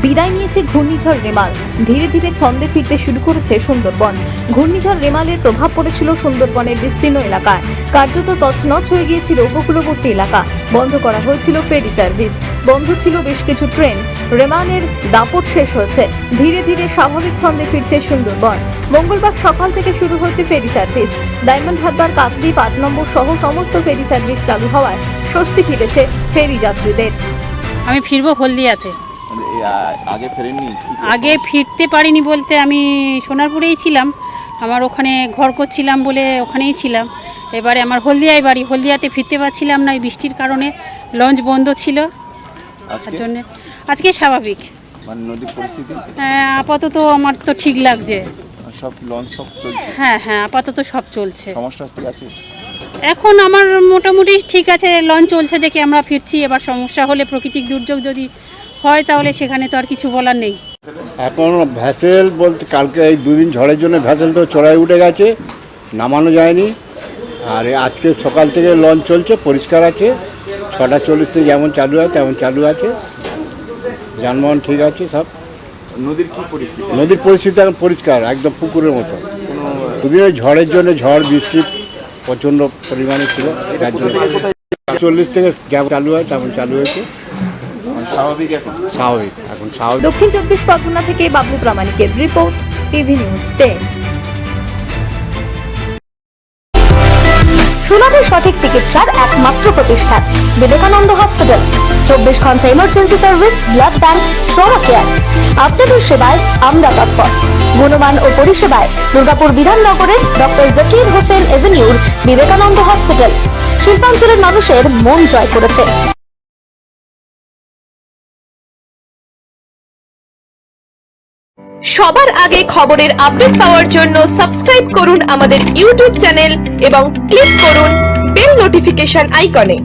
বিদায় নিয়েছে ঘূর্ণিঝড় রেমাল। ধীরে ধীরে ছন্দে ফিরতে শুরু করেছে সুন্দরবন। ঘূর্ণিঝড় রেমালের প্রভাব পড়েছিল সুন্দরবনের বিস্তীর্ণ এলাকায়। কার্যত তছনছ হয়ে গিয়েছিল উপকূলবর্তী এলাকা। বন্ধ করা হয়েছিল ফেরি সার্ভিস, বন্ধ ছিল বেশ কিছু ট্রেন। রেমালের দাপট শেষ হয়েছে। ধীরে ধীরে স্বাভাবিক ছন্দে ফিরছে সুন্দরবন। মঙ্গলবার সকাল থেকে শুরু হয়েছে ফেরি সার্ভিস। ডায়মন্ড হারবার, কাকদ্বীপ 8 নম্বর সহ সমস্ত ফেরি সার্ভিস চালু হওয়ায় স্বস্তি ফিরেছে ফেরি যাত্রীদের। আমি ফিরবো হলদিয়াতে। আগে ফেরেননি? আগে ফিরতে পারিনি বলতে আমি সোনারপুরেই ছিলাম, আমার ওখানে ঘর করছিলাম বলে ওখানেই ছিলাম। এবারে আমার হলদিয়ায় বাড়ি, হলদিয়াতে ফিরতে পারছিলাম না, এই বৃষ্টির কারণে লঞ্চ বন্ধ ছিল। তার জন্য আজকে স্বাভাবিক মানে নদীর পরিস্থিতি আপাতত আমার তো ঠিক লাগছে। সব লঞ্চ সব চলছে? হ্যাঁ হ্যাঁ, আপাতত সব চলছে। সমস্যা কি আছে এখন আমার মোটামুটি ঠিক আছে, লঞ্চ চলছে দেখে আমরা ফিরছি। এবার সমস্যা হলে প্রাকৃতিক দুর্যোগ যদি হয় তাহলে সেখানে তো আর কিছু বলার নেই। এখন ভ্যাসেল বলতে কালকে এই দুদিন ঝড়ের জন্য ভ্যাসেল তো চড়াই উঠে গেছে, নামানো যায়নি। আর আজকে সকাল থেকে লঞ্চ চলছে, পরিষ্কার আছে। 6:40 যেমন চালু হয় তেমন চালু আছে, যানবাহন ঠিক আছে সব। নদীর কি পরিস্থিতি? নদীর পরিস্থিতি এখন পরিষ্কার, একদম পুকুরের মতো। দুদিন ওই ঝড়ের জন্য, ঝড় বৃষ্টি প্রচণ্ড পরিমাণে ছিল, যার জন্য 40 থেকে যেমন চালু হয় তেমন চালু হয়েছে। স্বাভাবিক এখন? স্বাভাবিক, এখন স্বাভাবিক। দক্ষিণ 24 পরগনা থেকে বাবলু প্রামাণিকের রিপোর্ট, টিভি নিউজ 10। সুলভে সঠিক চিকিৎসার একমাত্র প্রতিষ্ঠান বিবেকানন্দ হসপিটাল। 24 ঘন্টা emergency service, blood bank, trauma care. আপনাদের সেবায় আমরা তৎপর। গুণমান ও পরিষেবায় দুর্গাপুর বিধাননগরের ডক্টর জাকির হোসেন এভিনিউর বিবেকানন্দ হসপিটাল শিল্পাঞ্চলের মানুষের মন জয় করেছে। সবার আগে খবরের আপডেট পাওয়ার জন্য সাবস্ক্রাইব করুন আমাদের ইউটিউব চ্যানেল এবং ক্লিক করুন বেল নোটিফিকেশন আইকনে।